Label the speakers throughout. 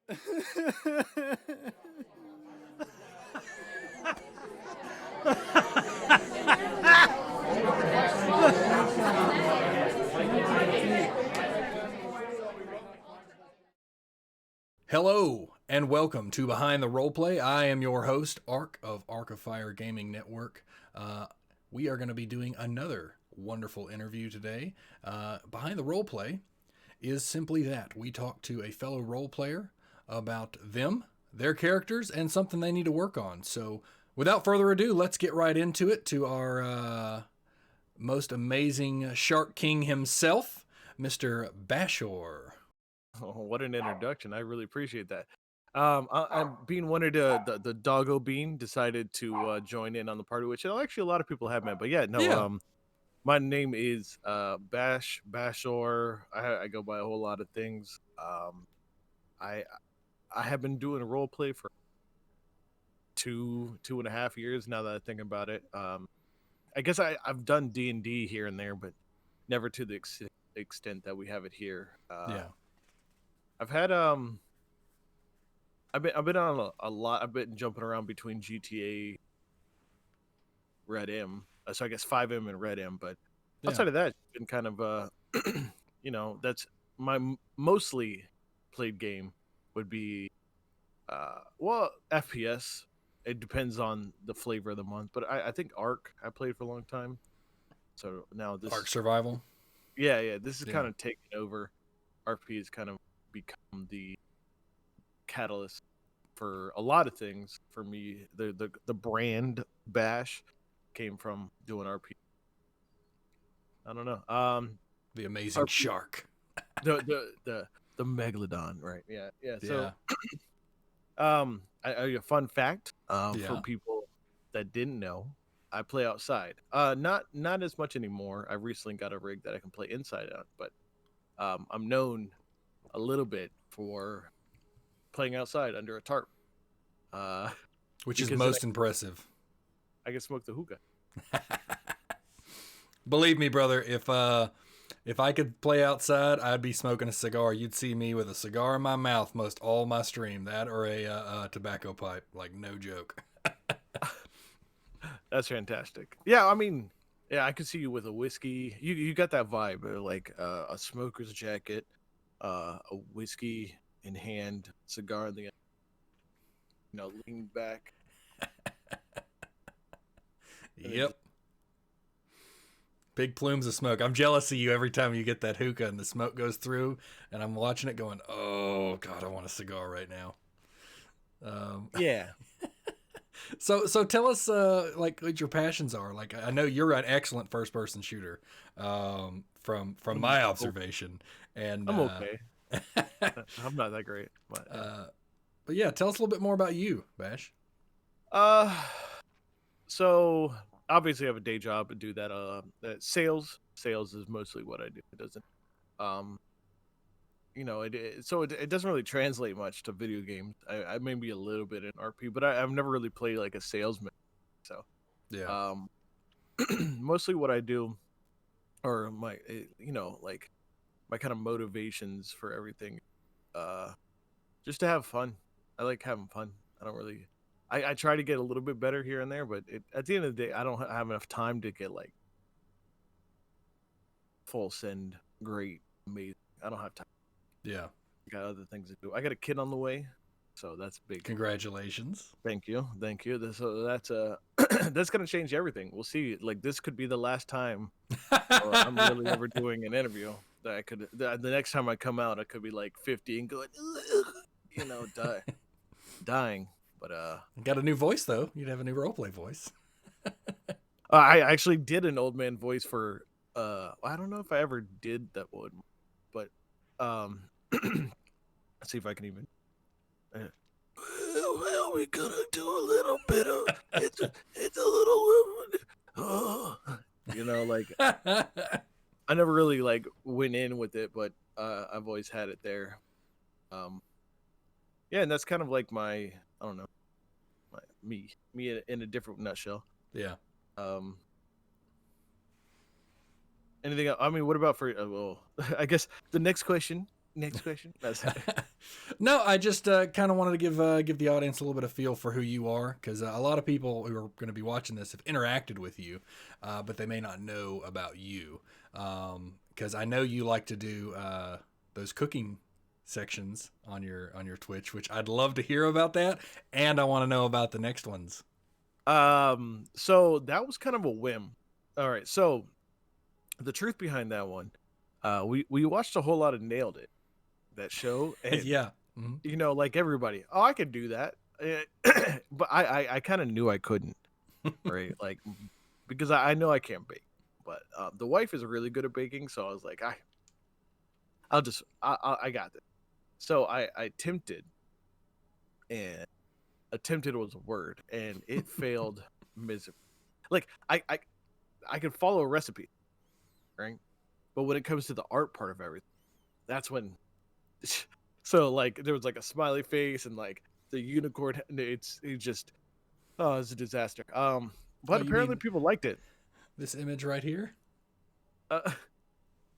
Speaker 1: Hello and welcome to Behind the Roleplay. I am your host, Ark of Fire Gaming Network. We are going to be doing another wonderful interview today. Behind the Roleplay is simply that. We talk to a fellow role player about them, their characters, and something they need to work on. So without further ado, let's get right into it to our most amazing Shark King himself, Mr. Bashzor.
Speaker 2: Oh, what an introduction. I really appreciate that. I'm being wanted to the doggo bean decided to join in on the party, which actually a lot of people have met. But
Speaker 1: Yeah.
Speaker 2: My name is Bashzor. I go by a whole lot of things. I I have been doing a role play for 2.5 years now that I think about it. I guess I've done D&D here and there, but never to the extent that we have it here.
Speaker 1: Yeah.
Speaker 2: I've had I've been on a lot. I've been jumping around between GTA, Red M, so I guess 5M and Red M. But outside of that, it's been kind of that's my mostly played game would be FPS. It depends on the flavor of the month, but I think Ark I played for a long time. So now this
Speaker 1: Ark Survival.
Speaker 2: Yeah, this is kind of taking over. RP has kind of become the catalyst for a lot of things for me. The brand Bash came from doing RP. I don't know.
Speaker 1: The amazing
Speaker 2: RP,
Speaker 1: shark.
Speaker 2: the megalodon, right? Yeah. So a fun fact for people that didn't know, I play outside. Not as much anymore. I recently got a rig that I can play inside out, but I'm known a little bit for playing outside under a tarp.
Speaker 1: Which is most impressive.
Speaker 2: I can smoke the hookah.
Speaker 1: Believe me, brother, if I could play outside, I'd be smoking a cigar. You'd see me with a cigar in my mouth most all my stream. That or a tobacco pipe. Like, no joke.
Speaker 2: That's fantastic. Yeah, I mean, yeah, I could see you with a whiskey. You got that vibe, like a smoker's jacket, a whiskey in hand, cigar in the lean back.
Speaker 1: Yep. Big plumes of smoke. I'm jealous of you every time you get that hookah and the smoke goes through, and I'm watching it going, oh, God, I want a cigar right now.
Speaker 2: Yeah.
Speaker 1: So tell us, like, what your passions are. Like, I know you're an excellent first-person shooter from my observation. And
Speaker 2: I'm okay. I'm not that great.
Speaker 1: But yeah, tell us a little bit more about you, Bash.
Speaker 2: So obviously I have a day job and do that. Sales is mostly what I do. It doesn't, it doesn't really translate much to video games. I maybe a little bit in RP, but I've never really played like a salesman. So
Speaker 1: yeah,
Speaker 2: mostly what I do, or my like my kind of motivations for everything, just to have fun. I like having fun. I don't really. I try to get a little bit better here and there, but at the end of the day, I don't have enough time to get like full send, great, amazing. I don't have time.
Speaker 1: Yeah.
Speaker 2: I got other things to do. I got a kid on the way, so that's big.
Speaker 1: Congratulations.
Speaker 2: Thank you. So that's that's gonna change everything. We'll see. Like this could be the last time I'm really ever doing an interview. That I could. The next time I come out, I could be like 50 and going, dying. But
Speaker 1: got a new voice though. You'd have a new roleplay voice.
Speaker 2: I actually did an old man voice for I don't know if I ever did that one, but let's see if I can even well, we're gonna do a little bit of it's a little like I never really like went in with it, but I've always had it there. Yeah, and that's kind of like my I don't know, me in a different nutshell.
Speaker 1: Yeah.
Speaker 2: Anything else? I mean, what about for? Well, I guess the next question Next question.
Speaker 1: No, I just kind of wanted to give the audience a little bit of feel for who you are, because a lot of people who are going to be watching this have interacted with you, but they may not know about you. Because I know you like to do those cooking sections on your Twitch, which I'd love to hear about that, and I want to know about the next ones.
Speaker 2: So that was kind of a whim. All right, so the truth behind that one, we watched a whole lot of Nailed It, that show, and
Speaker 1: Yeah.
Speaker 2: like everybody, oh, I could do that. But I kind of knew I couldn't, right? Like, because I know I can't bake, but the wife is really good at baking, so I was like, I got this. So I attempted, and attempted was a word, and it failed miserably. Like I could follow a recipe, right? But when it comes to the art part of everything, that's when. So like there was like a smiley face and like the unicorn. It's just it's a disaster. But apparently
Speaker 1: mean
Speaker 2: people liked it.
Speaker 1: this image right here?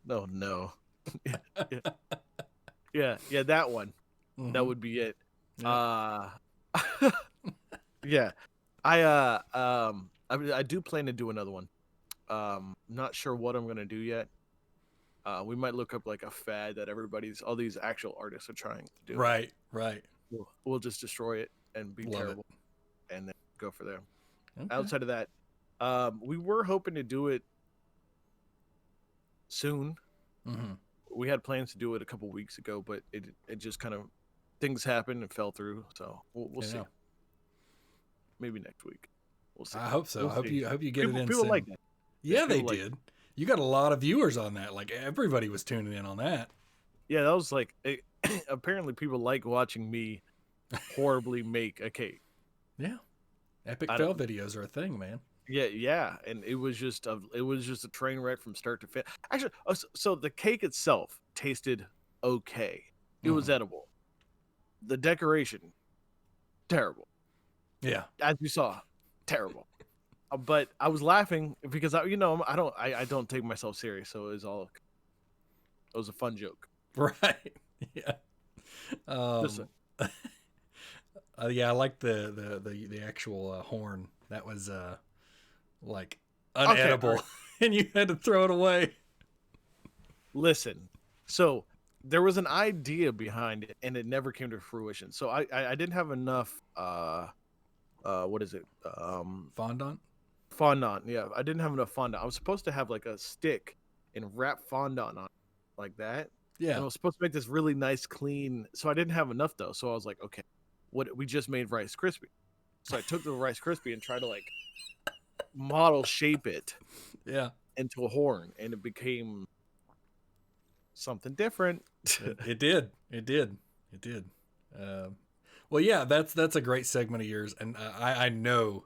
Speaker 2: No. yeah, that one.
Speaker 1: Mm-hmm.
Speaker 2: That would be it.
Speaker 1: Yeah.
Speaker 2: Yeah. I do plan to do another one. Not sure what I'm gonna do yet. We might look up like a fad that all these actual artists are trying to do.
Speaker 1: Right.
Speaker 2: We'll just destroy it and be
Speaker 1: Love
Speaker 2: terrible, and then go for there.
Speaker 1: Okay.
Speaker 2: Outside of that, we were hoping to do it soon.
Speaker 1: Mm-hmm.
Speaker 2: We had plans to do it a couple weeks ago, but it just kind of things happened and fell through. So we'll see. Maybe next week. We'll see.
Speaker 1: I hope so.
Speaker 2: We'll
Speaker 1: I hope
Speaker 2: see.
Speaker 1: you get
Speaker 2: people,
Speaker 1: it in.
Speaker 2: People
Speaker 1: soon.
Speaker 2: like that.
Speaker 1: Yeah, they did. You got a lot of viewers on that. Like everybody was tuning in on that.
Speaker 2: Yeah, that was like apparently people like watching me horribly make a cake.
Speaker 1: Yeah, epic fail videos are a thing, man.
Speaker 2: Yeah, and it was just a train wreck from start to finish. Actually, so the cake itself tasted okay. It was edible. The decoration, terrible.
Speaker 1: Yeah,
Speaker 2: as you saw, terrible. But I was laughing because I don't take myself serious, so it was a fun joke.
Speaker 1: Right. Yeah. Yeah, I like the actual horn. That was like unedible, okay, and you had to throw it away.
Speaker 2: Listen, so there was an idea behind it, and it never came to fruition. So I didn't have enough. What is it?
Speaker 1: Fondant.
Speaker 2: Fondant. Yeah, I didn't have enough fondant. I was supposed to have like a stick and wrap fondant on it, like that.
Speaker 1: Yeah.
Speaker 2: And I was supposed to make this really nice, clean. So I didn't have enough though. So I was like, okay, what we just made Rice Krispie. So I took the Rice Krispie and tried to like model shape it,
Speaker 1: yeah,
Speaker 2: into a horn, and it became something different.
Speaker 1: It did. Well, yeah, that's a great segment of yours, and I know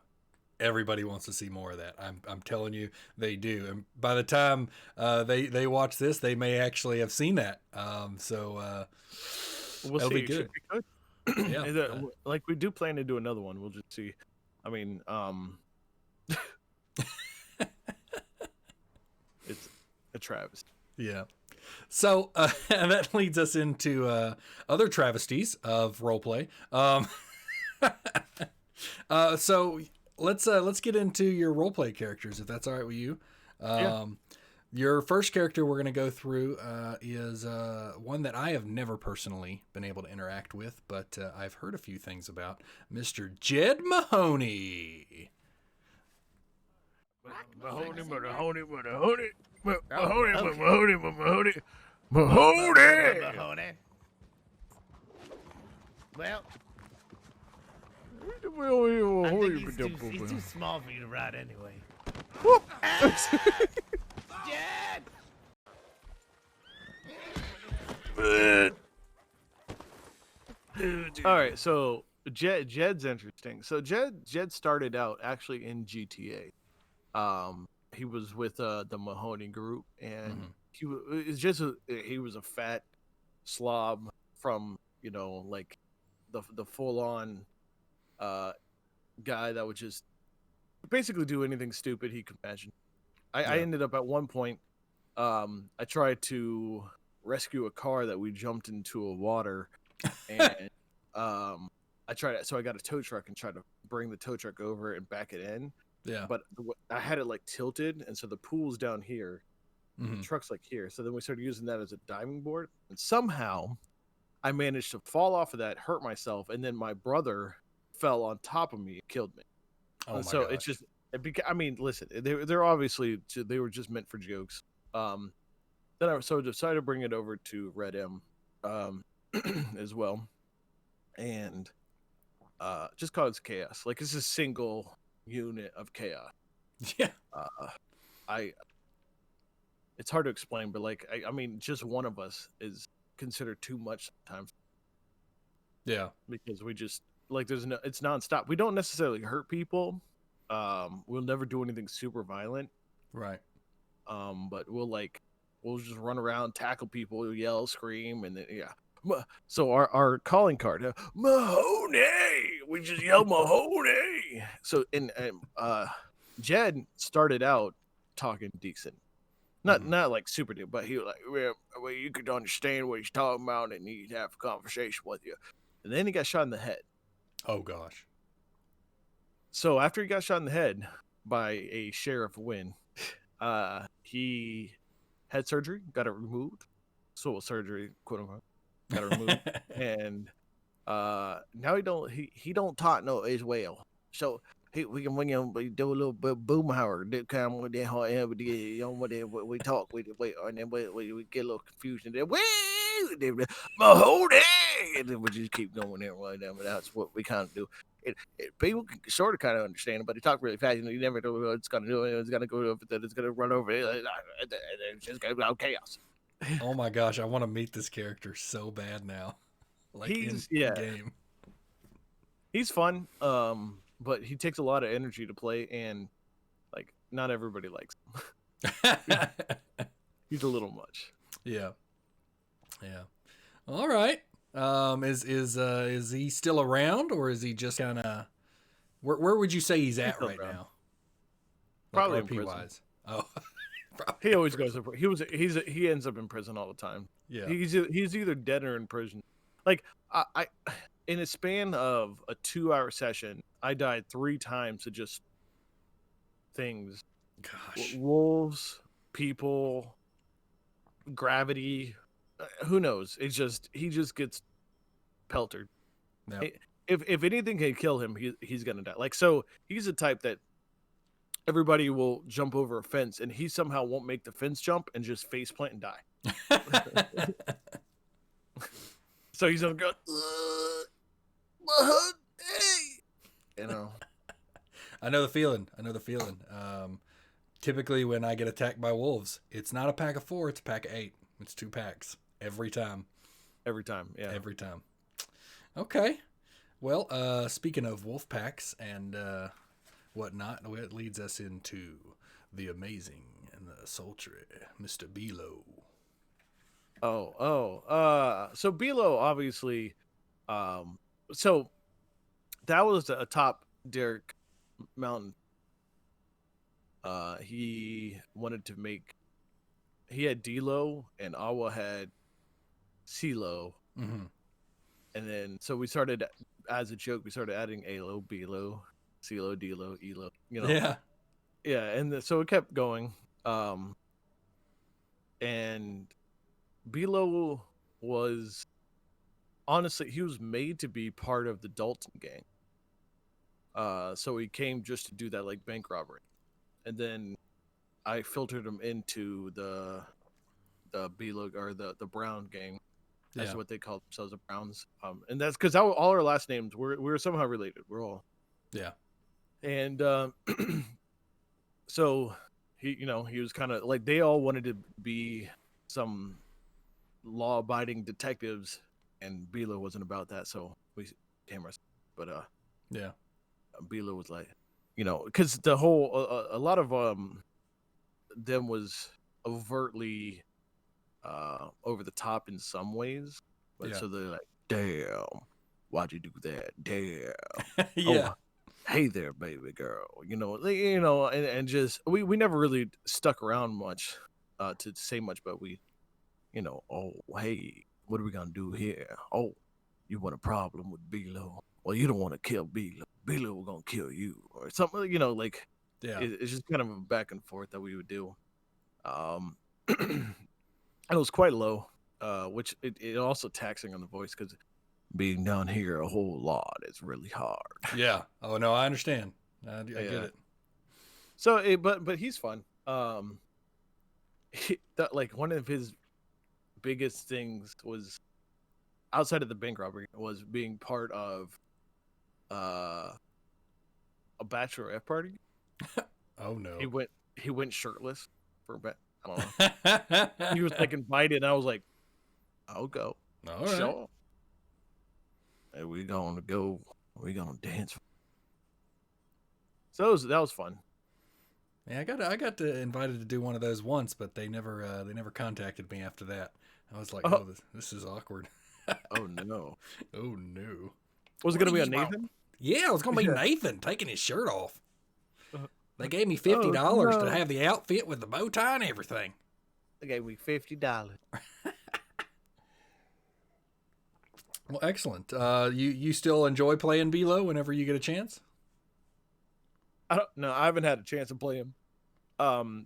Speaker 1: everybody wants to see more of that. I'm telling you, they do. And by the time they watch this, they may actually have seen that. So
Speaker 2: we'll
Speaker 1: that'll
Speaker 2: see.
Speaker 1: Be good.
Speaker 2: Yeah, like we do plan to do another one. We'll just see. I mean, it's a travesty.
Speaker 1: Yeah. So and that leads us into other travesties of roleplay. So let's get into your roleplay characters, if that's all right with you.
Speaker 2: Yeah.
Speaker 1: Your first character we're going to go through is one that I have never personally been able to interact with, but I've heard a few things about, Mr. Jed Mahoney.
Speaker 3: Mahoney. Well, he's too small for you to ride anyway.
Speaker 2: Jed! All right, so Jed's interesting. So Jed started out actually in GTA. He was with the Mahoney group, and he was a fat slob from like the full on guy that would just basically do anything stupid he could imagine. I ended up at one point, I tried to rescue a car that we jumped into a water, and I got a tow truck and tried to bring the tow truck over and back it in.
Speaker 1: Yeah.
Speaker 2: But I had it like tilted, and so the pool's down here, the truck's like here. So then we started using that as a diving board, and somehow I managed to fall off of that, hurt myself, and then my brother fell on top of me and killed me.
Speaker 1: Oh my
Speaker 2: so
Speaker 1: gosh.
Speaker 2: it's just, I mean, listen, they're obviously, they were just meant for jokes. Then I decided to bring it over to Red M as well, and just cause chaos. Like, it's a single unit of chaos.
Speaker 1: Yeah.
Speaker 2: It's hard to explain, but like, I mean, just one of us is considered too much sometimes.
Speaker 1: Yeah.
Speaker 2: Because we just, like, it's nonstop. We don't necessarily hurt people. We'll never do anything super violent.
Speaker 1: Right.
Speaker 2: But we'll just run around, tackle people, yell, scream, and then, yeah. So our calling card, Mahoney, we just yell Mahoney. So, and Jed started out talking decent. Not like super dude, but he was like, well, you could understand what he's talking about, and he'd have a conversation with you. And then he got shot in the head.
Speaker 1: Oh gosh.
Speaker 2: So after he got shot in the head by a Sheriff Wynn, he had surgery, got it removed. So surgery, quote unquote, got it removed, and now he don't talk no as well. So we can do a little bit boomhauer, do kind of with that hard, you know, we talk, and then we get a little confusion. Then Mahoney, and then we just keep going there right now. But that's what we kind of do. People can sort of kind of understand it, but he talked really fast, and you never know what it's gonna do. It's gonna go over, then it's gonna run over it, and it's just gonna be out chaos.
Speaker 1: Oh my gosh, I want to meet this character so bad now. Like, he's in game.
Speaker 2: He's fun. But he takes a lot of energy to play, and like not everybody likes him. He's a little much.
Speaker 1: Yeah. Yeah. All right. Is he still around, or is he just kind of where would you say he's at right now?
Speaker 2: Probably
Speaker 1: like,
Speaker 2: in prison.
Speaker 1: wise. Oh.
Speaker 2: He always goes. He ends up in prison all the time.
Speaker 1: Yeah.
Speaker 2: He's either dead or in prison. Like I in a span of a 2-hour session, I died 3 times to just things.
Speaker 1: Gosh.
Speaker 2: Wolves, people, gravity. Who knows? It's just, he just gets peltered.
Speaker 1: Yep.
Speaker 2: If anything can kill him, he's gonna die. Like, so he's the type that everybody will jump over a fence, and he somehow won't make the fence jump and just face plant and die. So he's gonna go, you know.
Speaker 1: I know the feeling. Typically when I get attacked by wolves, it's not a pack of 4, it's a pack of 8. It's 2 packs every time.
Speaker 2: Yeah.
Speaker 1: Every time. Okay. Well, speaking of wolf packs and whatnot, it leads us into the amazing and the sultry Mr. Bilo.
Speaker 2: So Bilo, obviously, so that was a top Derek Mountain. He wanted to make, he had D-Lo and Awa had C-Lo.
Speaker 1: Mm-hmm.
Speaker 2: And then, so we started, as a joke, we started adding A-Lo, B-Lo, C-Lo, D-Lo, E-Lo, you know.
Speaker 1: Yeah.
Speaker 2: Yeah, and so it kept going. And B-Lo was, honestly, he was made to be part of the Dalton gang. So he came just to do that, like, bank robbery. And then I filtered him into the B-Lo, or the Brown gang. That's what they call themselves, the Browns. And that's because all our last names, we're somehow related. We're all.
Speaker 1: Yeah.
Speaker 2: And so he was kind of like, they all wanted to be some law-abiding detectives, and Bilo wasn't about that, so we came ourselves. But
Speaker 1: yeah,
Speaker 2: Bilo was like, because the whole a lot of them was overtly over the top in some ways, but so they're like, damn, why'd you do that? Damn.
Speaker 1: yeah.
Speaker 2: Oh, hey there, baby girl. And just we never really stuck around much to say much, but we oh, hey, what are we gonna do here? Oh, you want a problem with Bilo? Well, you don't want to kill Bilo. Bilo gonna kill you, or something. Like
Speaker 1: Yeah.
Speaker 2: it's just kind of a back and forth that we would do. And it was quite low, which it also taxing on the voice because being down here a whole lot is really hard.
Speaker 1: Yeah. Oh no, I understand. I get it.
Speaker 2: So, but he's fun. Like one of his biggest things was outside of the bank robbery was being part of a bachelorette party.
Speaker 1: Oh no.
Speaker 2: He went shirtless for a bit. I don't know. He was like invited, and I was like, "I'll go."
Speaker 1: All right.
Speaker 2: Sure. And we gonna dance. So that was fun.
Speaker 1: Yeah, I got invited to do one of those once, but they never contacted me after that. I was like, oh, this is awkward.
Speaker 2: Oh no.
Speaker 1: Oh no.
Speaker 2: Was it gonna be a Nathan?
Speaker 1: Yeah, it was gonna be Nathan taking his shirt off. They gave me $50 to have the outfit with the bow tie and everything.
Speaker 2: They gave me $50.
Speaker 1: Well, excellent. You still enjoy playing Bilo whenever you get a chance?
Speaker 2: I haven't had a chance to play him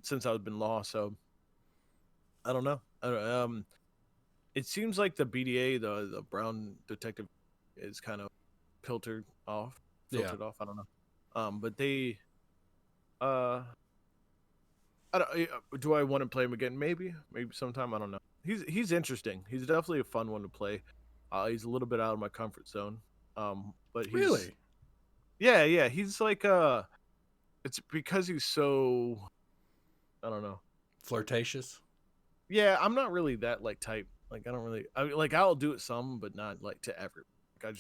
Speaker 2: since I've been lost, so I don't know. It seems like the BDA, the Brown Detective, is kind of filtered off. I don't know. But they I don't, do I want to play him again? Maybe sometime. I don't know. He's interesting. He's definitely a fun one to play. He's a little bit out of my comfort zone. But he's,
Speaker 1: really,
Speaker 2: yeah. He's like it's because he's so, I don't know,
Speaker 1: flirtatious.
Speaker 2: Yeah, I'm not really that like type. Like I don't really. I'll do it some, but not like to ever. Like,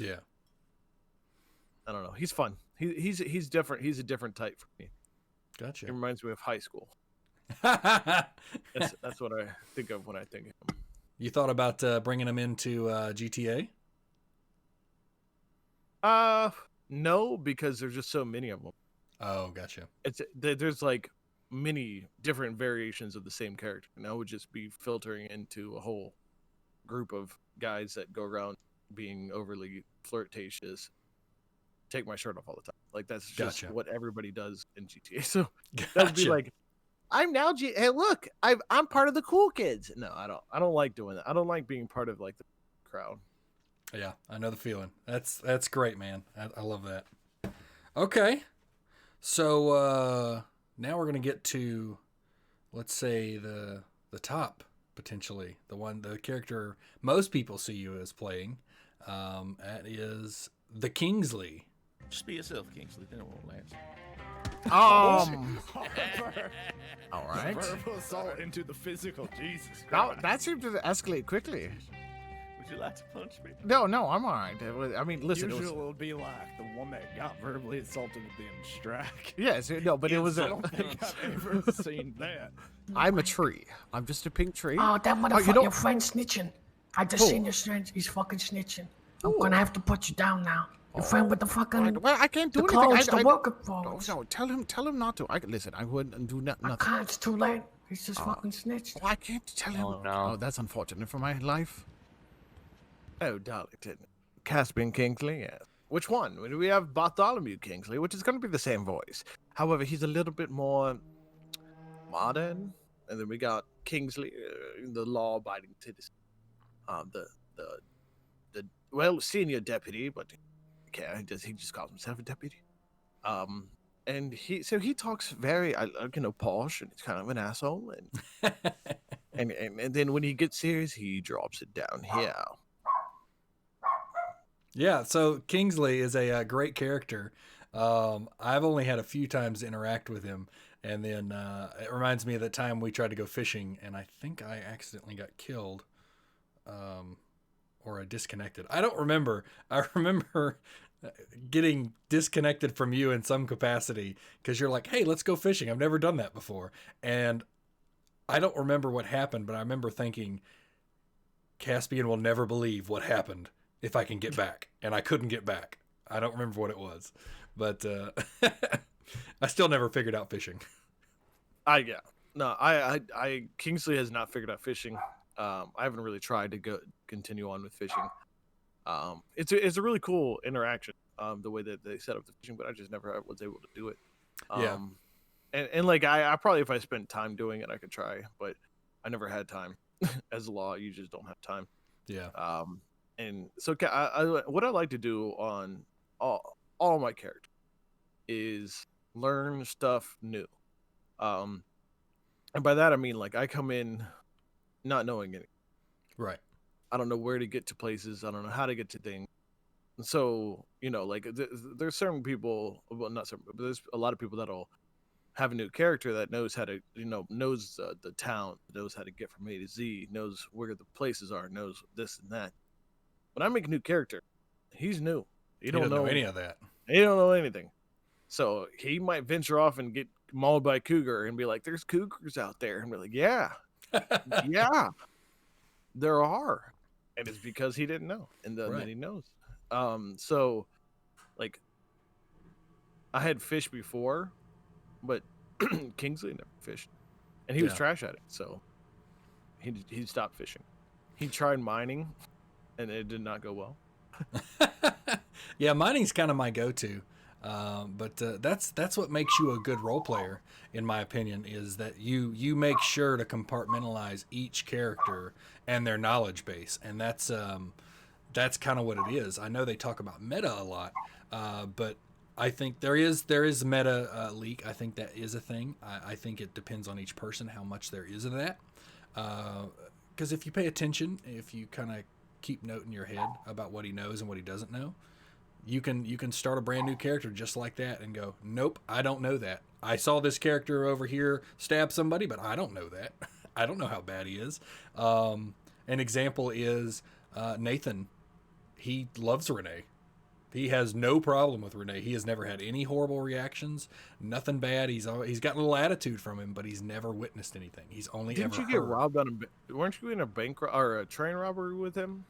Speaker 2: I don't know. He's fun. He's different. He's a different type for me.
Speaker 1: Gotcha.
Speaker 2: It reminds me of high school. That's what I think of when I think of him.
Speaker 1: You thought about bringing him into GTA?
Speaker 2: No, because there's just so many of them.
Speaker 1: Oh, gotcha.
Speaker 2: There's like many different variations of the same character, and I would just be filtering into a whole group of guys that go around being overly flirtatious, take my shirt off all the time. Like that's just what everybody does in GTA. So that would be like, I'm now hey, look, I'm part of the cool kids. No, I don't like doing that. I don't like being part of like the crowd.
Speaker 1: Yeah, I know the feeling. That's great, man. I love that. Okay, so now we're gonna get to, let's say the top, potentially the character most people see you as playing. That is the Kingsley.
Speaker 3: Just be yourself, Kingsley. Then it won't last.
Speaker 4: All right.
Speaker 5: Verbal assault into the physical. Jesus
Speaker 4: Now,
Speaker 5: Christ.
Speaker 4: that seemed to escalate quickly.
Speaker 3: Would you like to punch me?
Speaker 4: No, I'm all right. I mean, listen.
Speaker 5: Usually it would be like the one that got verbally assaulted with the strike.
Speaker 4: Yes, no, but it was
Speaker 5: I don't think I've ever seen that.
Speaker 4: I'm a tree. I'm just a pink tree.
Speaker 6: Oh, that motherfucker,
Speaker 4: you know-
Speaker 6: your friend's snitching. I just seen your friend. He's fucking snitching. I'm gonna have to put you down now. Your friend with the fucking
Speaker 4: Well, I can't do
Speaker 6: the
Speaker 4: anything.
Speaker 6: clothes, the worker clothes.
Speaker 4: No, tell him not to. Listen, I wouldn't do nothing.
Speaker 6: I can't. It's too late. He's just fucking snitched.
Speaker 4: I can't tell him.
Speaker 2: Oh, no.
Speaker 4: Oh, that's unfortunate for my life.
Speaker 2: Oh, Darlington. Caspian Kingsley, yes. Which one? We have Bartholomew Kingsley, which is going to be the same voice. However, he's a little bit more modern. And then we got Kingsley, the law-abiding citizen. The senior deputy, but he just calls himself a deputy. And he talks very, posh, and he's kind of an asshole. And and then when he gets serious, he drops it down here.
Speaker 1: Yeah, so Kingsley is a great character. I've only had a few times to interact with him, and then it reminds me of the time we tried to go fishing, and I think I accidentally got killed, or I disconnected. I don't remember. I remember getting disconnected from you in some capacity because you're like, hey, let's go fishing. I've never done that before. And I don't remember what happened, but I remember thinking, Caspian will never believe what happened if I can get back. And I couldn't get back. I don't remember what it was, but I still never figured out fishing.
Speaker 2: Kingsley has not figured out fishing. I haven't really tried to continue on with fishing. It's a really cool interaction. The way that they set up the fishing, but I just never was able to do it.
Speaker 1: Yeah.
Speaker 2: And like I probably if I spent time doing it, I could try, but I never had time. As a law, you just don't have time.
Speaker 1: Yeah.
Speaker 2: And so what I like to do on all my characters is learn stuff new. And by that I mean like I come in not knowing anything.
Speaker 1: Right.
Speaker 2: I don't know where to get to places. I don't know how to get to things. And so like there's certain people, well, not certain, but there's a lot of people that'll have a new character that knows how to, knows the town, knows how to get from A to Z, knows where the places are, knows this and that. When I make a new character, he's new. He don't know
Speaker 1: any of that.
Speaker 2: He don't know anything. So he might venture off and get mauled by a cougar and be like, "There's cougars out there," and be like, "Yeah, yeah, there are," and it's because he didn't know, and then he knows. So, like, I had fished before, but Kingsley never fished, and he was trash at it. So he stopped fishing. He tried mining, and it did not go well.
Speaker 1: Yeah, mining's kind of my go-to, but that's what makes you a good role player, in my opinion, is that you make sure to compartmentalize each character and their knowledge base, and that's kind of what it is. I know they talk about meta a lot, but I think there is meta leak. I think that is a thing. I think it depends on each person how much there is of that. Because if you pay attention, if you kind of keep note in your head about what he knows and what he doesn't know, you can start a brand new character just like that and go, nope, I don't know that. I saw this character over here stab somebody, but I don't know that. I don't know how bad he is. An example is Nathan. He loves Renee. He has no problem with Renee. He has never had any horrible reactions, nothing bad. He's got a little attitude from him, but he's never witnessed anything. He's only
Speaker 2: Didn't
Speaker 1: ever
Speaker 2: you get
Speaker 1: heard.
Speaker 2: robbed weren't you in a bank or a train robbery with him?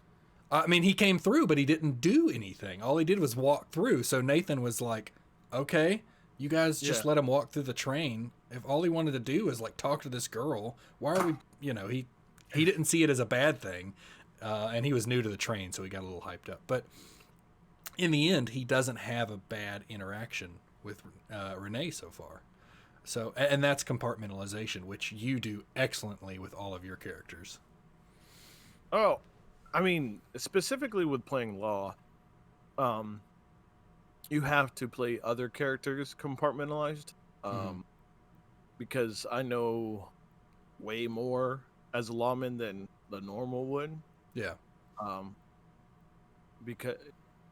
Speaker 1: I mean, he came through, but he didn't do anything. All he did was walk through. So Nathan was like, okay, you guys just let him walk through the train. If all he wanted to do was like talk to this girl, why are we, he didn't see it as a bad thing. And he was new to the train, so he got a little hyped up. But in the end, he doesn't have a bad interaction with Renee so far. So, and that's compartmentalization, which you do excellently with all of your characters.
Speaker 2: Oh, I mean, specifically with playing Law, you have to play other characters compartmentalized, because I know way more as a lawman than the normal would.
Speaker 1: Yeah.
Speaker 2: Because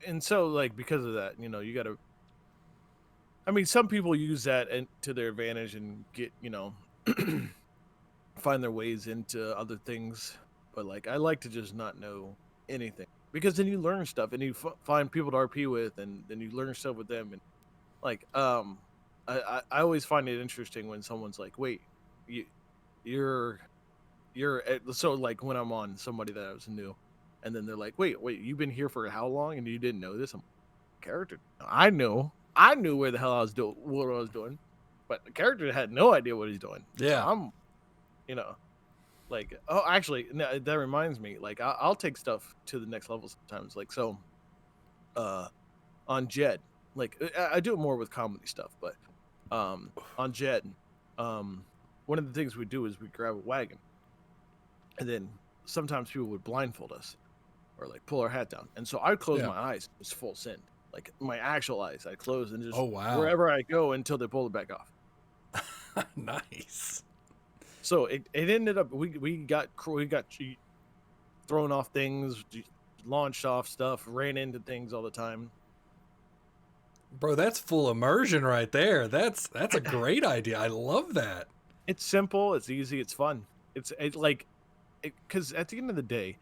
Speaker 2: of that, you got to. I mean, some people use that to their advantage and get, find their ways into other things. But like, I like to just not know anything, because then you learn stuff and you find people to RP with, and then you learn stuff with them. And like, I always find it interesting when someone's like, "Wait, you're," so like when I'm on somebody that I was new, and then they're like, "Wait, you've been here for how long and you didn't know this?" I'm character. I knew where the hell I was doing, what I was doing, but the character had no idea what he's doing.
Speaker 1: Yeah,
Speaker 2: so I'm, like, oh, actually, no, that reminds me. Like, I'll take stuff to the next level sometimes. Like, so, on Jed, like, I do it more with comedy stuff, but, on Jed, one of the things we do is we grab a wagon, and then sometimes people would blindfold us, or like pull our hat down, and so I'd close my eyes. It was full send. Like my actual eyes, I close and just wherever I go until they pull it back off.
Speaker 1: Nice.
Speaker 2: So it ended up we got thrown off things, launched off stuff, ran into things all the time.
Speaker 1: Bro, that's full immersion right there. That's a great idea. I love that.
Speaker 2: It's simple, it's easy, it's fun. It's like, because at the end of the day,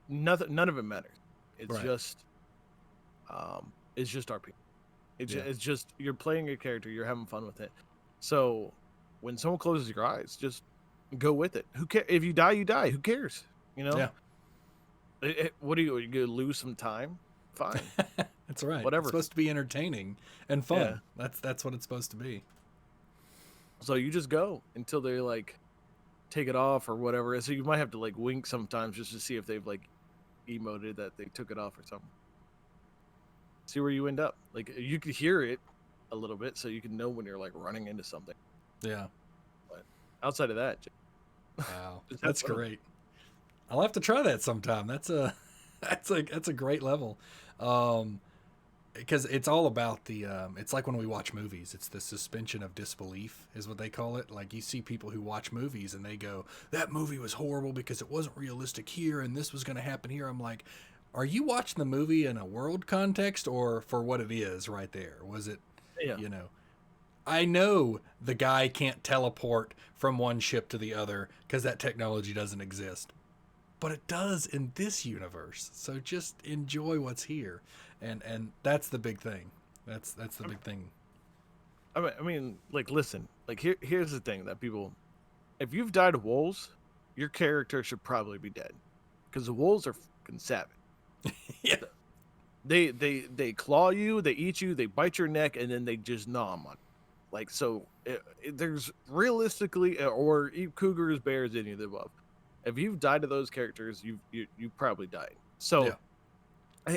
Speaker 2: none of it matters. It's just RP. It's just you're playing your character, you're having fun with it. So when someone closes your eyes, just go with it. Who cares if you die? You die. Who cares?
Speaker 1: Yeah.
Speaker 2: What are you gonna lose some time? Fine.
Speaker 1: That's right.
Speaker 2: Whatever.
Speaker 1: It's supposed to be entertaining and fun. Yeah. That's what it's supposed to be.
Speaker 2: So you just go until they're like, take it off or whatever. So you might have to like wink sometimes just to see if they've like emoted that they took it off or something. See where you end up. Like you could hear it a little bit, so you can know when you're like running into something.
Speaker 1: Yeah.
Speaker 2: But outside of that,
Speaker 1: Wow, that's great. I'll have to try that sometime. That's a great level. Because it's all about the it's like when we watch movies, it's the suspension of disbelief is what they call it. Like you see people who watch movies and they go, that movie was horrible because it wasn't realistic here and this was going to happen here. I'm like, are you watching the movie in a world context or for what it is right there? Was it, I know the guy can't teleport from one ship to the other because that technology doesn't exist, but it does in this universe. So just enjoy what's here. And that's the big thing. That's the big thing.
Speaker 2: I mean, like, listen, like here's the thing that people, if you've died of wolves, your character should probably be dead, because the wolves are fucking savage.
Speaker 1: Yeah.
Speaker 2: They claw you, they eat you, they bite your neck, and then they just gnaw on. Like so, there's realistically, or cougars, bears, any of the above. If you've died to those characters, you probably died. So. Yeah.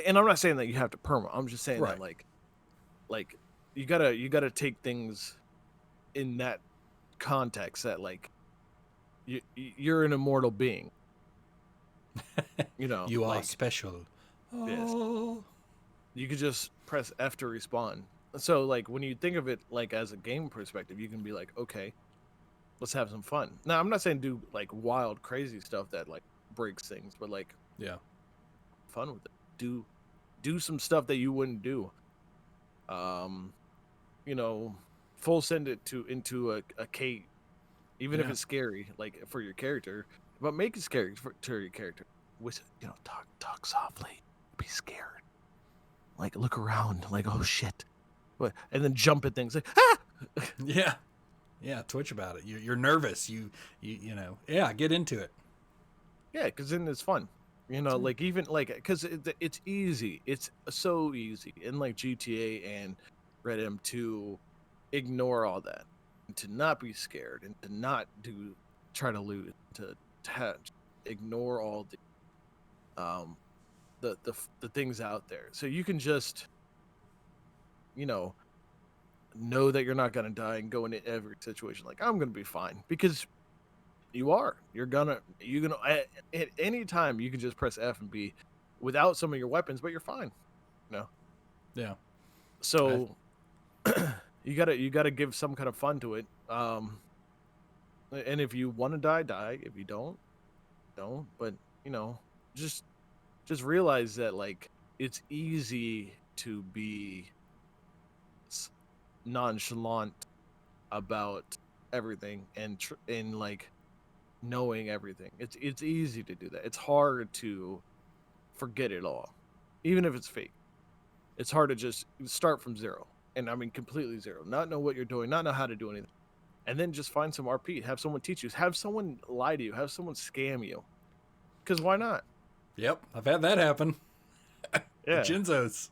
Speaker 2: And I'm not saying that you have to perma. I'm just saying that like you gotta take things in that context that like you're an immortal being. You
Speaker 1: are like, special.
Speaker 2: Yes. You could just press F to respawn. So like when you think of it like as a game perspective, you can be like, okay, let's have some fun. Now I'm not saying do like wild, crazy stuff that like breaks things, but like fun with it. Do some stuff that you wouldn't do. Full send it into a cave, even if it's scary, like for your character, but make it scary to your character. Talk softly, be scared, like look around, like oh shit, and then jump at things like ah.
Speaker 1: Yeah, twitch about it. You're nervous. You get into it.
Speaker 2: Yeah, because then it's fun. Like even like because it's easy. It's so easy in like GTA and Red M2, ignore all that, and to not be scared and to not try to loot, to ignore all the things out there. So you can just know that you're not gonna die and go into every situation like I'm gonna be fine, because you're gonna at any time you can just press F and B without some of your weapons, but you're fine.
Speaker 1: Yeah.
Speaker 2: So you gotta give some kind of fun to it. And if you want to die. If you don't. But just realize that like it's easy to be nonchalant about everything and like knowing everything. It's easy to do that. It's hard to forget it all, even if it's fake. It's hard to just start from zero, and I mean completely zero, not know what you're doing, not know how to do anything, and then just find some RP, have someone teach you, have someone lie to you, have someone scam you, because why not?
Speaker 1: Yep, I've had that happen.
Speaker 2: Yeah,
Speaker 1: Genzo's.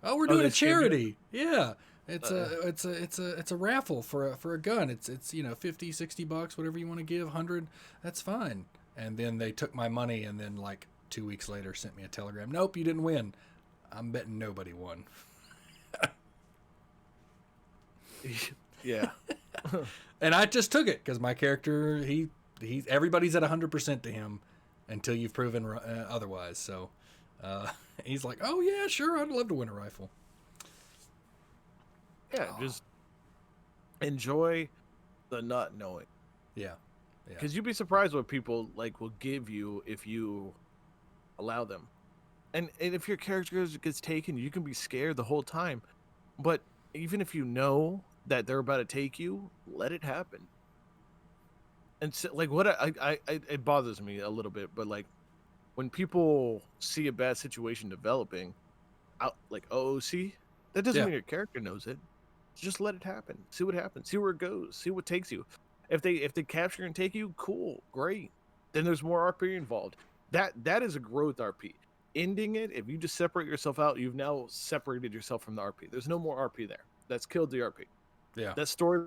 Speaker 1: Oh, we're doing a charity. Yeah. It's a raffle for a gun. It's $50, $60, whatever you want to give, 100, that's fine. And then they took my money and then like 2 weeks later sent me a telegram. Nope, you didn't win. I'm betting nobody won.
Speaker 2: Yeah.
Speaker 1: And I just took it because my character, everybody's at 100% to him until you've proven otherwise. So he's like, oh yeah, sure, I'd love to win a rifle.
Speaker 2: Yeah, just enjoy the not knowing.
Speaker 1: Yeah.
Speaker 2: Because you'd be surprised what people like will give you if you allow them. And if your character gets taken, you can be scared the whole time. But even if you know that they're about to take you, let it happen. And so, like what it bothers me a little bit, but like when people see a bad situation developing, like OOC, that doesn't mean your character knows it. Just let it happen. See what happens. See where it goes. See what takes you. If they capture and take you, cool, great. Then there's more RP involved. That is a growth RP. Ending it, if you just separate yourself out, you've now separated yourself from the RP. There's no more RP there. That's killed the RP.
Speaker 1: Yeah.
Speaker 2: That story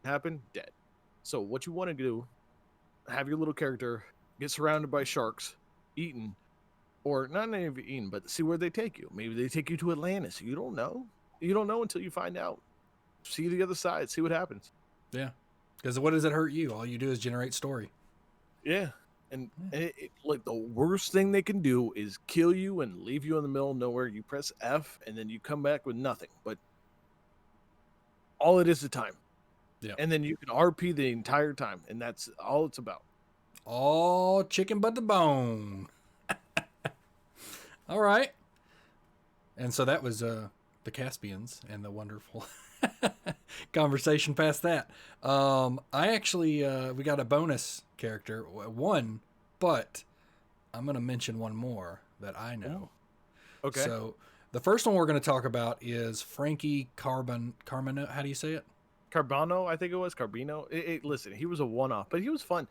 Speaker 2: happened, dead. So what you want to do have your little character get surrounded by sharks, eaten, or not even eaten, but see where they take you. Maybe they take you to Atlantis. You don't know. You don't know until you find out. See the other side. See what happens.
Speaker 1: Yeah. Because what does it hurt you? All you do is generate story.
Speaker 2: Yeah. And like the worst thing they can do is kill you and leave you in the middle of nowhere. You press F and then you come back with nothing. But all it is time.
Speaker 1: Yeah.
Speaker 2: And then you can RP the entire time. And that's all it's about.
Speaker 1: All chicken but the bone. All right. And so that was the Caspians and the wonderful conversation past that. I actually, we got a bonus character, one, but I'm going to mention one more that I know.
Speaker 2: Okay.
Speaker 1: So the first one we're going to talk about is Franky Carbano. How do you say it?
Speaker 2: Carbano, I think it was Carbino. Listen, he was a one-off, but he was fun.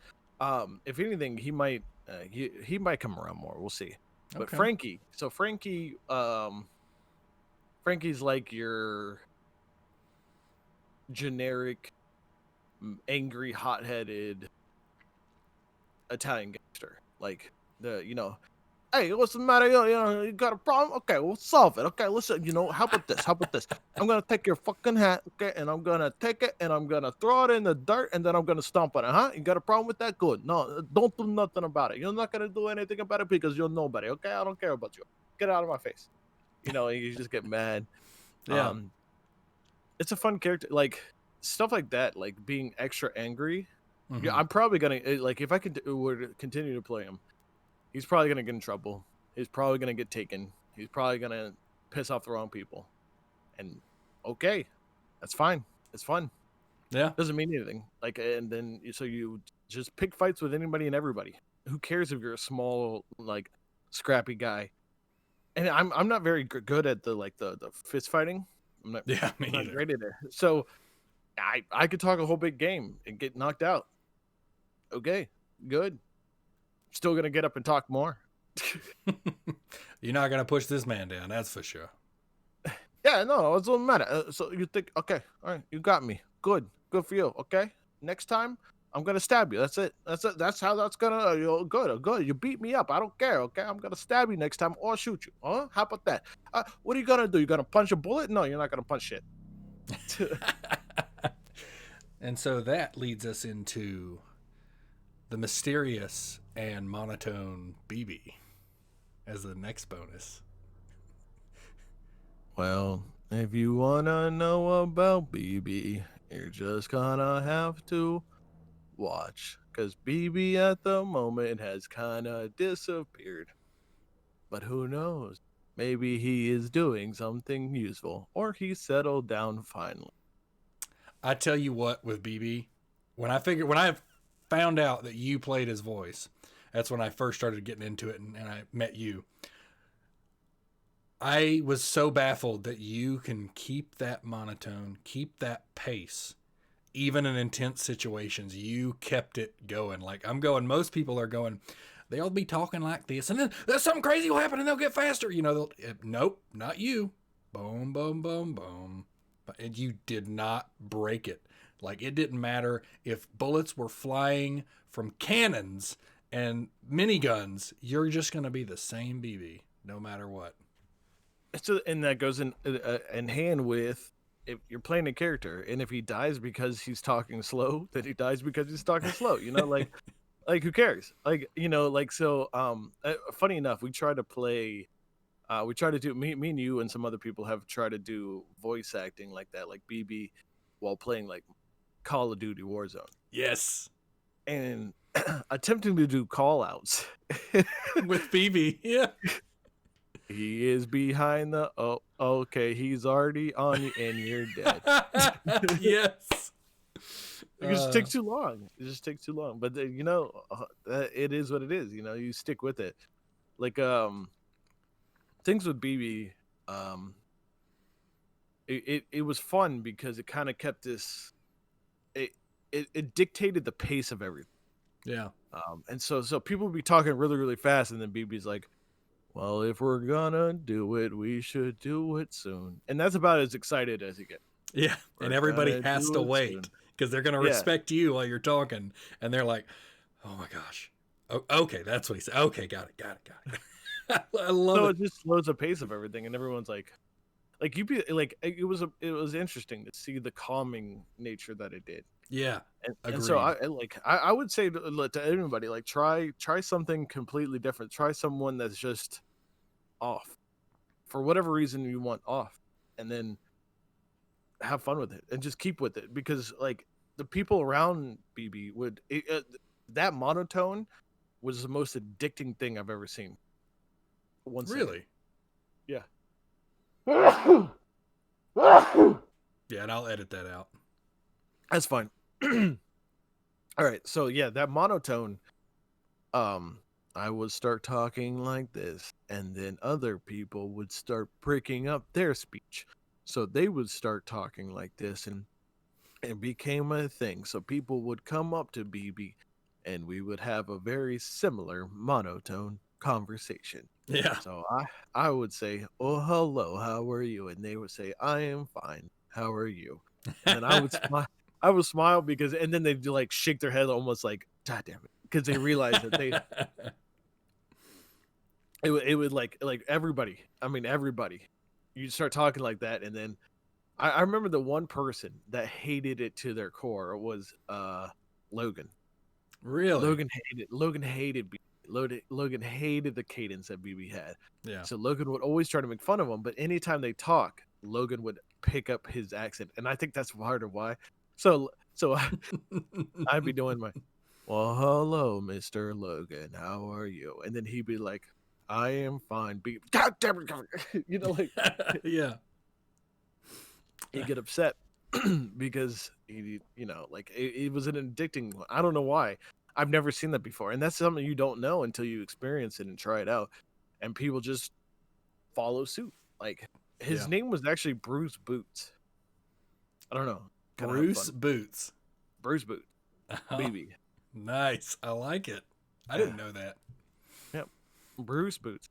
Speaker 2: If anything, he might come around more. We'll see. But
Speaker 1: Okay.
Speaker 2: Franky, so Franky's like your generic, angry, hot-headed Italian gangster. Like hey, what's the matter? You got a problem? Okay, we'll solve it. Okay, listen, how about this? How about this? I'm gonna take your fucking hat, okay, and I'm gonna take it and I'm gonna throw it in the dirt and then I'm gonna stomp on it, huh? You got a problem with that? Good. No, don't do nothing about it. You're not gonna do anything about it because you're nobody, okay? I don't care about you. Get out of my face. You just get mad.
Speaker 1: Yeah.
Speaker 2: It's a fun character, like stuff like that, like being extra angry.
Speaker 1: Mhm.
Speaker 2: Yeah, I'm probably gonna like if I were to continue to play him. He's probably going to get in trouble. He's probably going to get taken. He's probably going to piss off the wrong people. And okay, that's fine. It's fun.
Speaker 1: Yeah.
Speaker 2: Doesn't mean anything. Like, and then so you just pick fights with anybody and everybody. Who cares if you're a small, like, scrappy guy? And I'm not very good at the fist fighting. I'm not
Speaker 1: Yeah, me
Speaker 2: not
Speaker 1: either.
Speaker 2: great at it. So I could talk a whole big game and get knocked out. Okay, good. Still gonna get up and talk more.
Speaker 1: You're not going to push this man down, that's for sure.
Speaker 2: Yeah, no, it doesn't matter. So you think, okay, all right, you got me. Good for you. Okay, next time I'm gonna stab you. That's it. That's how that's gonna. Good. You beat me up. I don't care. Okay, I'm gonna stab you next time or shoot you. Huh? How about that? What are you gonna do? You gonna punch a bullet? No, you're not gonna punch shit.
Speaker 1: And so that leads us into the mysterious and monotone BB as the next bonus.
Speaker 2: Well, if you wanna know about BB, you're just gonna have to watch, because BB at the moment has kind of disappeared. But who knows? Maybe he is doing something useful, or he settled down finally.
Speaker 1: I tell you what, with BB, when I found out that you played his voice, that's when I first started getting into it, and I met you. I was so baffled that you can keep that monotone, keep that pace, even in intense situations. You kept it going. Like I'm going, most people are going, they'll be talking like this, and then there's something crazy will happen, and they'll get faster. Nope, not you. Boom, boom, boom, boom. And you did not break it. Like it didn't matter if bullets were flying from cannons and miniguns. You're just going to be the same BB, no matter what.
Speaker 2: And that goes in hand with, if you're playing a character, and if he dies because he's talking slow, then he dies because he's talking slow. Like who cares? Funny enough, we tried to play. We tried to do me and you and some other people have tried to do voice acting like that, like BB, while playing like Call of Duty Warzone.
Speaker 1: Yes.
Speaker 2: And attempting to do call outs
Speaker 1: with BB. Yeah.
Speaker 2: He is behind the. Oh, okay. He's already on you, and you're dead.
Speaker 1: Yes.
Speaker 2: It just takes too long. It just takes too long. But it is what it is. You stick with it. Like things with BB. It was fun because it kind of kept this. It dictated the pace of everything.
Speaker 1: Yeah.
Speaker 2: And so people would be talking really, really fast, and then BB's like, well, if we're gonna do it, we should do it soon. And that's about as excited as you get.
Speaker 1: Yeah. And everybody has to wait because they're going to respect you while you're talking. And they're like, Oh my gosh. Oh, okay, that's what he said. Okay, got it. I love
Speaker 2: So
Speaker 1: it.
Speaker 2: it just slows the pace of everything, and everyone's like you be like, it was interesting to see the calming nature that it did.
Speaker 1: Yeah,
Speaker 2: And so
Speaker 1: agreed.
Speaker 2: I would say to anybody, like, try something completely different. Try someone that's just off for whatever reason you want off, and then have fun with it and just keep with it, because like the people around BB that monotone was the most addicting thing I've ever seen. One second.
Speaker 1: Really?
Speaker 2: Yeah.
Speaker 1: Yeah, and I'll edit that out.
Speaker 2: That's fine. All right, so yeah, that monotone, I would start talking like this, and then other people would start breaking up their speech. So they would start talking like this, and it became a thing. So people would come up to BB, and we would have a very similar monotone conversation.
Speaker 1: Yeah.
Speaker 2: So I would say, "Oh, hello, how are you?" And they would say, "I am fine. How are you?" And then I would smile. I would smile because, and then they'd like shake their head, almost like, "God damn it," because they realized that it would like everybody. I mean, everybody. You start talking like that, and then I remember the one person that hated it to their core was Logan.
Speaker 1: Really?
Speaker 2: Logan hated Logan hated the cadence that BB had.
Speaker 1: Yeah.
Speaker 2: So Logan would always try to make fun of him, but anytime they talk, Logan would pick up his accent, and I think that's part of why. So I'd be doing my, "Well, hello, Mr. Logan, how are you?" And then he'd be like, "I am fine." God damn it, like
Speaker 1: Yeah.
Speaker 2: he'd get upset because like it was an addicting one. I don't know why. I've never seen that before, and that's something you don't know until you experience it and try it out. And people just follow suit. Like his name was actually Bruce Boots. I don't know.
Speaker 1: Bruce Boots.
Speaker 2: Bruce Boots.
Speaker 1: Uh-huh.
Speaker 2: BB.
Speaker 1: Nice. I like it. I didn't know that.
Speaker 2: Yep. Bruce Boots.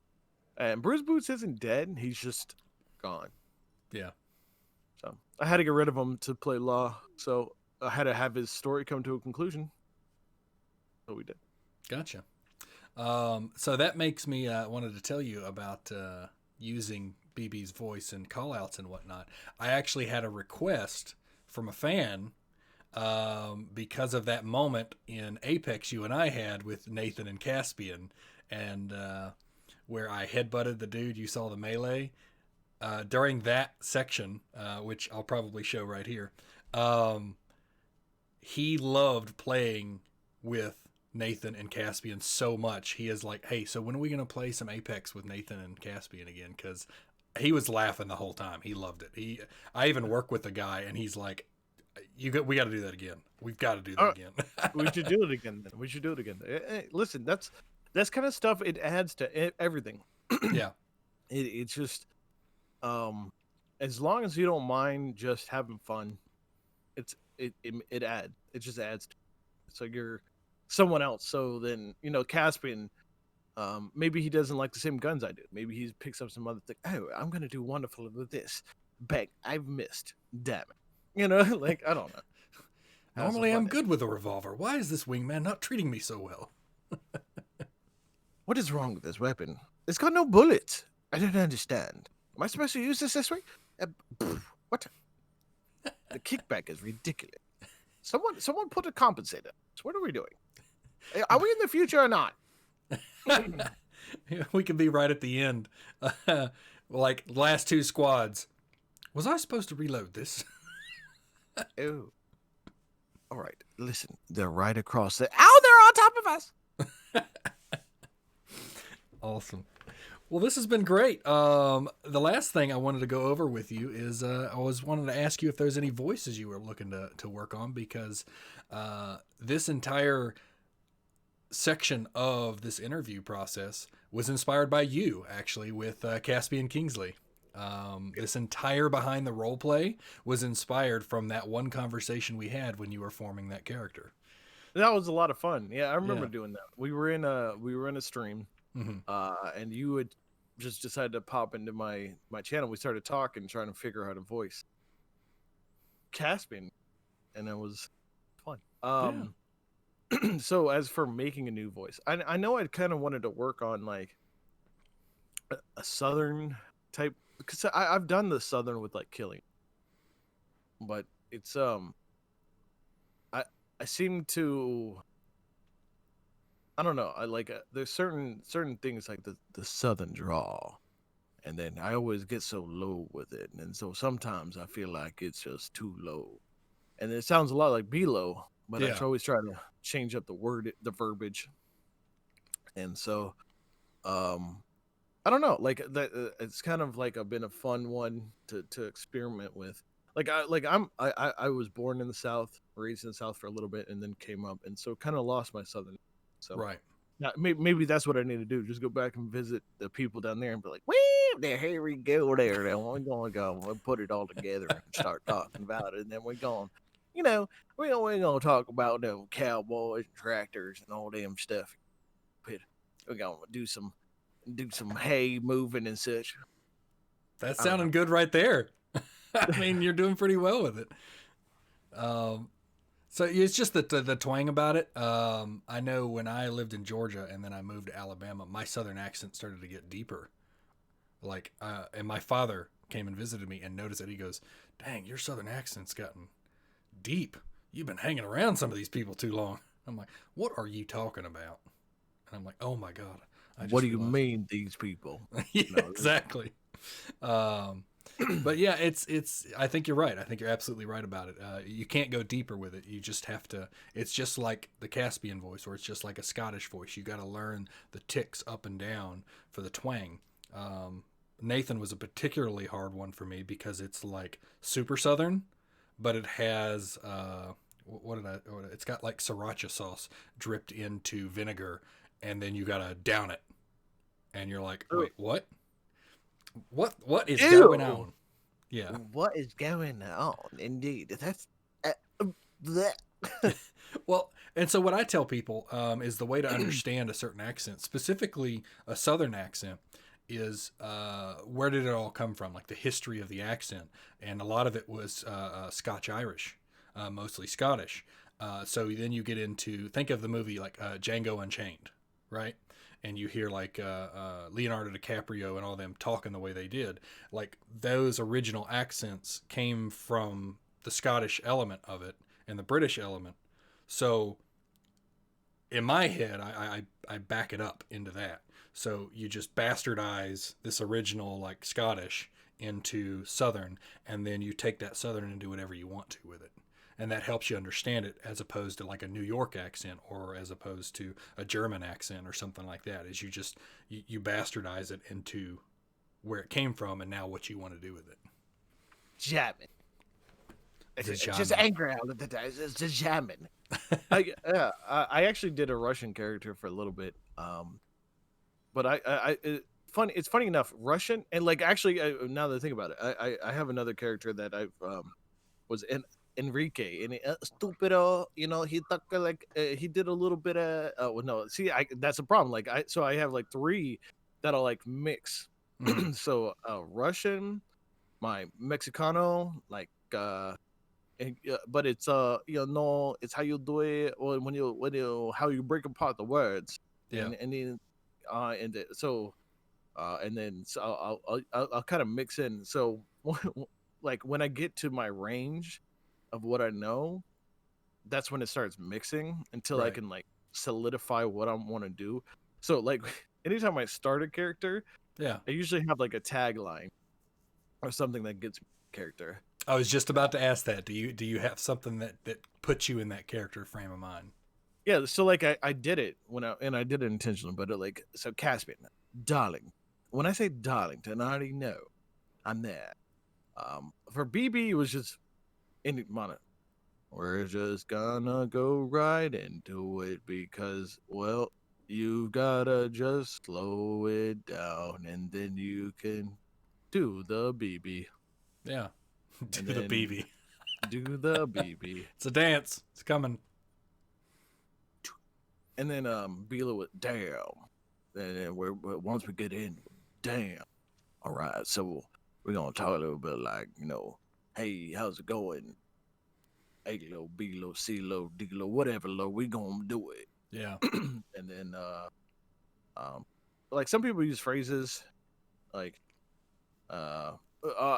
Speaker 2: And Bruce Boots isn't dead. He's just gone.
Speaker 1: Yeah.
Speaker 2: So I had to get rid of him to play Law. So I had to have his story come to a conclusion. So we did.
Speaker 1: Gotcha. So that makes me wanted to tell you about using BB's voice and call-outs and whatnot. I actually had a request from a fan because of that moment in Apex you and I had with Nathan and Caspian, and where I headbutted the dude. You saw the melee. During that section, which I'll probably show right here, he loved playing with Nathan and Caspian so much. He is like, "Hey, so when are we going to play some Apex with Nathan and Caspian again?" Because he was laughing the whole time. He loved it. I even work with the guy, and he's like, we got to do that again. We've got to do that again."
Speaker 2: We should do it again. Then. We should do it again. Hey, listen, that's kind of stuff. It adds to everything.
Speaker 1: Yeah.
Speaker 2: It's just, as long as you don't mind just having fun, it adds. It just adds. So you're someone else. So then Caspian, maybe he doesn't like the same guns I do. Maybe he picks up some other thing. "Oh, I'm gonna do wonderful with this. Bang! I've missed. Damn it. Like I don't know.
Speaker 1: Normally I'm good with a revolver. Why is this wingman not treating me so well?
Speaker 2: What is wrong with this weapon? It's got no bullets. I don't understand. Am I supposed to use this way? What? The kickback is ridiculous. Someone put a compensator. So what are we doing? Are we in the future or not?"
Speaker 1: We could be right at the end. Like last two squads. Was I supposed to reload this?
Speaker 2: Oh. All right. Listen, they're right across there. Ow, they're on top of us.
Speaker 1: Awesome. Well, this has been great. The last thing I wanted to go over with you is I wanted to ask you if there's any voices you were looking to work on, because this entire section of this interview process was inspired by you, actually, with Caspian Kingsley. This entire Behind the Roleplay was inspired from that one conversation we had when you were forming that character.
Speaker 2: That was a lot of fun. Yeah, I remember doing that. We were in a stream, and you had just decided to pop into my channel. We started talking, trying to figure out how to voice Caspian, and it was fun. So as for making a new voice, I know I kind of wanted to work on like a southern type, because I've done the southern with like killing, but it's I seem to, I don't know, I like there's certain things like the southern drawl, and then I always get so low with it, and so sometimes I feel like it's just too low, and it sounds a lot like below, but I
Speaker 1: Yeah.
Speaker 2: always try to change up the verbiage, and so I don't know, like that. It's kind of like been a fun one to experiment with. I was born in the South, raised in the South for a little bit, and then came up, and so kind of lost my Southern. So
Speaker 1: Right.
Speaker 2: now, maybe that's what I need to do. Just go back and visit the people down there and be like, "Well, there, here we go there. Now we're gonna go. We'll put it all together and start talking about it. And then we're going, we're gonna talk about them cowboys and tractors and all them stuff. We're gonna do some hay moving and such."
Speaker 1: That's
Speaker 2: I don't
Speaker 1: sounding good right there. I mean, you're doing pretty well with it. So it's just the twang about it. I know when I lived in Georgia and then I moved to Alabama, my southern accent started to get deeper. Like, and my father came and visited me and noticed it. He goes, "Dang, your southern accent's gotten deep. You've been hanging around some of these people too long." I'm like, "What are you talking about?" And I'm like, "Oh my God."
Speaker 2: What do you mean, these people?
Speaker 1: Yeah, exactly. But yeah, it's. I think you're right. I think you're absolutely right about it. You can't go deeper with it. You just have to. It's just like the Caspian voice, or it's just like a Scottish voice. You got to learn the ticks up and down for the twang. Nathan was a particularly hard one for me because it's like super southern, but it has it's got like sriracha sauce dripped into vinegar, and then you gotta down it, and you're like, wait, what? What is going on? Yeah.
Speaker 2: What is going on? Indeed, that's
Speaker 1: Well, and so what I tell people is the way to understand a certain accent, specifically a southern accent, is where did it all come from? Like the history of the accent, and a lot of it was Scotch Irish, mostly Scottish. So then you get into, think of the movie like Django Unchained, right? And you hear like Leonardo DiCaprio and all them talking the way they did. Like those original accents came from the Scottish element of it and the British element. So in my head, I back it up into that. So you just bastardize this original like Scottish into Southern, and then you take that Southern and do whatever you want to with it. And that helps you understand it, as opposed to like a New York accent, or as opposed to a German accent or something like that. Is you bastardize it into where it came from and now what you want to do with it.
Speaker 2: jamming. It's just angry all the time. It's just jamming. I actually did a Russian character for a little bit. But it's funny enough, Russian, and like actually now that I think about it, I have another character that I was in Enrique, and stupido, he talk like he did a little bit of well, no, see, that's a problem. Like I have like three that'll like mix. So Russian, my Mexicano, like but it's it's how you do it, or when you how you break apart the words.
Speaker 1: Yeah.
Speaker 2: And then and then I'll kind of mix in. So like when I get to my range of what I know, that's when it starts mixing until I
Speaker 1: Right.
Speaker 2: can like solidify what I want to do. So like anytime I start a character,
Speaker 1: Yeah.
Speaker 2: I usually have like a tagline or something that gets me character.
Speaker 1: I was just about to ask that. Do you have something that puts you in that character frame of mind?
Speaker 2: Yeah, so like I did it and I did it intentionally, but so Caspian, darling. When I say Darlington, I already know I'm there. For BB, it was just in mono. We're just gonna go right into it because, well, you gotta just slow it down and then you can do the BB.
Speaker 1: Yeah. Do
Speaker 2: And
Speaker 1: the
Speaker 2: then
Speaker 1: BB.
Speaker 2: Do the BB.
Speaker 1: It's a dance. It's coming.
Speaker 2: And then Bila with damn. And then once we get in, damn. All right, so we're gonna talk a little bit like, hey, how's it going? A low, B low, C low, D low, whatever low, we gonna do it.
Speaker 1: Yeah.
Speaker 2: And then like some people use phrases like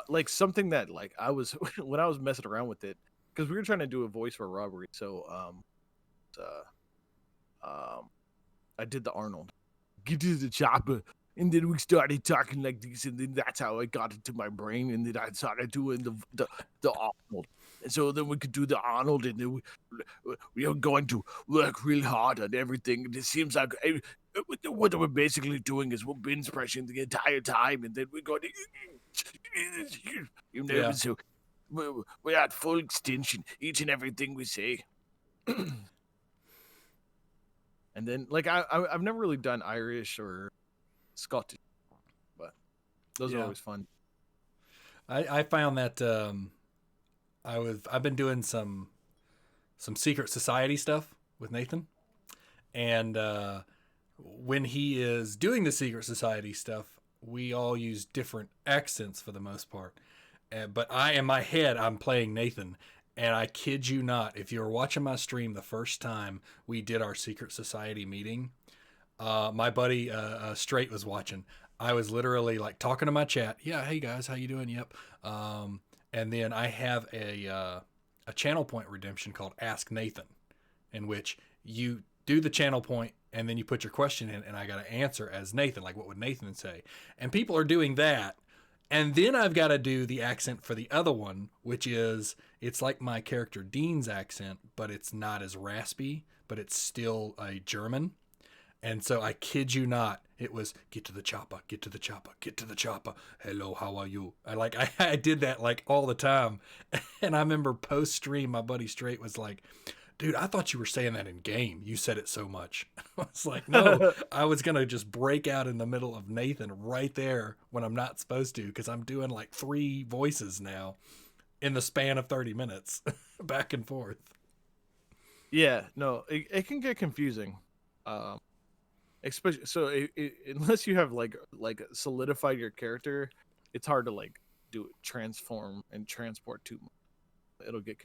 Speaker 2: like something that like I was when I was messing around with it, because we were trying to do a voice for robbery. So I did the Arnold. Get to the chopper. And then we started talking like this, and then that's how I got into my brain, and then I started doing the Arnold. And so then we could do the Arnold, and then we are going to work real hard on everything. And it seems like what we're basically doing is we're binge pressing the entire time, and then we're going to, you know,
Speaker 1: Yeah.
Speaker 2: so we're at full extension, each and everything we say. And then, like, I've never really done Irish or Scottish, but those are
Speaker 1: Yeah.
Speaker 2: always fun.
Speaker 1: I found that I've been doing some secret society stuff with Nathan, and when he is doing the secret society stuff, we all use different accents for the most part. But in my head, I'm playing Nathan, and I kid you not, if you were watching my stream the first time we did our secret society meeting, my buddy Straight was watching. I was literally like talking to my chat. Yeah, hey guys, how you doing? Yep. And then I have a channel point redemption called Ask Nathan, in which you do the channel point and then you put your question in, and I got to answer as Nathan. Like, what would Nathan say? And people are doing that. And then I've got to do the accent for the other one, which is, it's like my character Dean's accent, but it's not as raspy, but it's still a German. And so I kid you not, it was get to the chopper, get to the chopper, get to the chopper. Hello, how are you? I did that like all the time. And I remember post stream, my buddy Straight was like, dude, I thought you were saying that in game. You said it so much. I was like, no, I was going to just break out in the middle of Nathan right there when I'm not supposed to, because I'm doing like 3 voices now in the span of 30 minutes back and forth.
Speaker 2: Yeah, no, it can get confusing. Especially so unless you have like solidified your character, it's hard to like do it, transform and transport too much. It'll get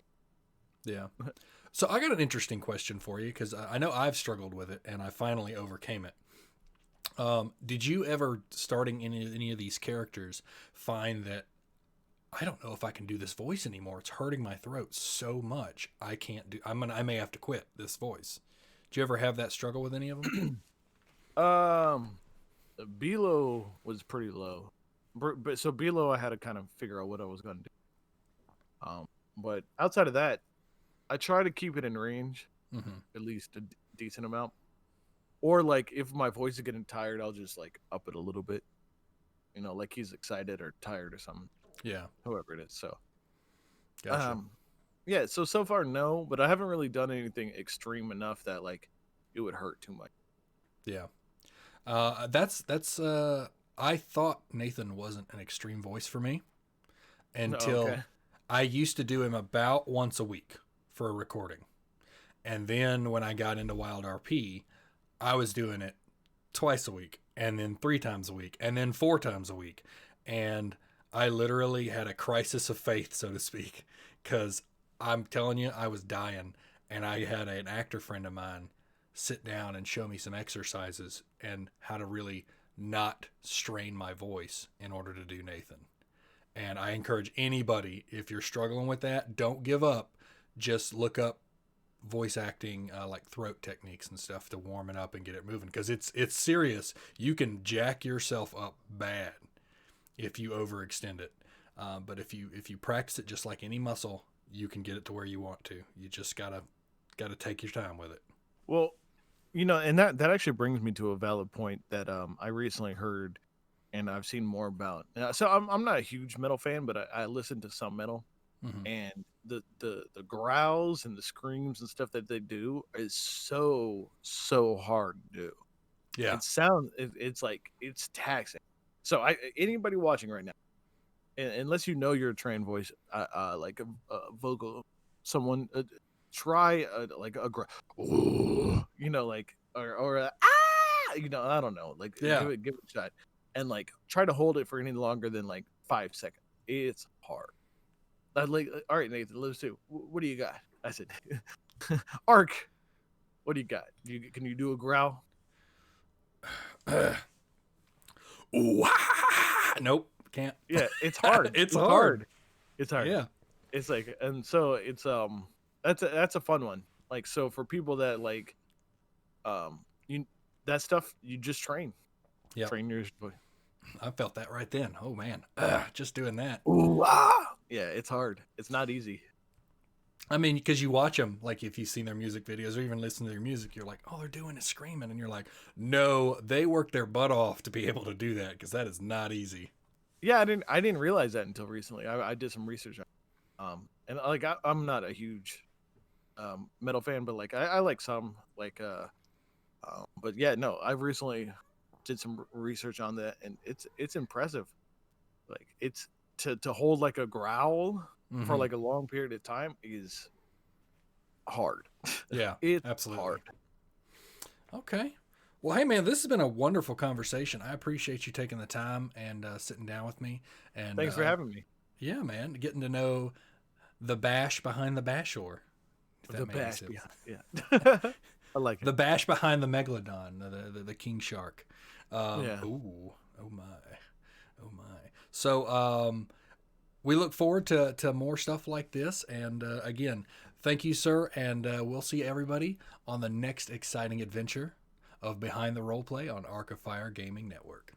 Speaker 1: Yeah. So I got an interesting question for you, because I know I've struggled with it and I finally overcame it. Did you ever, starting any of these characters, find that I don't know if I can do this voice anymore? It's hurting my throat so much. I can't do. I may have to quit this voice. Did you ever have that struggle with any of them?
Speaker 2: Below was pretty low, but so below I had to kind of figure out what I was gonna do. But outside of that, I try to keep it in range, at least a decent amount. Or like if my voice is getting tired, I'll just like up it a little bit. You know, like he's excited or tired or something.
Speaker 1: Yeah.
Speaker 2: Whoever it is. So,
Speaker 1: Gotcha.
Speaker 2: yeah. So far, no, but I haven't really done anything extreme enough that like it would hurt too much.
Speaker 1: Yeah. That's I thought Nathan wasn't an extreme voice for me until I used to do him about once a week for a recording. And then when I got into Wild RP, I was doing it twice a week, and then 3 times a week, and then 4 times a week. And I literally had a crisis of faith, so to speak, because I'm telling you, I was dying. And I had an actor friend of mine sit down and show me some exercises and how to really not strain my voice in order to do Nathan. And I encourage anybody, if you're struggling with that, don't give up. Just look up voice acting, like throat techniques and stuff to warm it up and get it moving, because it's serious. You can jack yourself up bad if you overextend it. But if you practice it just like any muscle, you can get it to where you want to. You just gotta take your time with it.
Speaker 2: Well, you know, and that actually brings me to a valid point that I recently heard, and I've seen more about. So I'm not a huge metal fan, but I listen to some metal, and the growls and the screams and stuff that they do is so hard to do.
Speaker 1: Yeah.
Speaker 2: It's like it's taxing. So anybody watching right now, unless you know you're a trained voice, like a vocal, someone. Try like a you know, like or you know, I don't know, like give it a shot, and like try to hold it for any longer than like 5 seconds. It's hard. Like, all right, Nathan, let's do. What do you got? I said, Ark, what do you got? Can you do a growl?
Speaker 1: Ooh, nope, can't.
Speaker 2: Yeah, it's hard.
Speaker 1: It's hard.
Speaker 2: It's hard.
Speaker 1: Yeah.
Speaker 2: It's like, and so it's that's a fun one. Like, so for people that like you that stuff, you just train.
Speaker 1: Yeah.
Speaker 2: Train your
Speaker 1: I felt that right then. Oh man, just doing that.
Speaker 2: Ooh, ah. Yeah, it's hard. It's not easy.
Speaker 1: I mean, because you watch them, like if you've seen their music videos or even listen to their music, you're like, all they're doing is screaming, and you're like, no, they work their butt off to be able to do that because that is not easy.
Speaker 2: Yeah, I didn't realize that until recently. I did some research on and like I'm not a huge metal fan, but like I like some like but yeah, no, I've recently did some research on that, and it's impressive. Like it's to hold like a growl for like a long period of time is hard.
Speaker 1: Yeah,
Speaker 2: It's
Speaker 1: absolutely
Speaker 2: hard.
Speaker 1: Okay. Well, hey man, this has been a wonderful conversation. I appreciate you taking the time and sitting down with me. And
Speaker 2: Thanks for having me.
Speaker 1: Yeah, man, getting to know the bash behind the Bashzor.
Speaker 2: The bash, yeah. I like it.
Speaker 1: The bash behind the megalodon, the king shark.
Speaker 2: Yeah.
Speaker 1: Ooh, oh my. So we look forward to more stuff like this. And again, thank you, sir. And we'll see everybody on the next exciting adventure of Behind the Roleplay on Arc of Fire Gaming Network.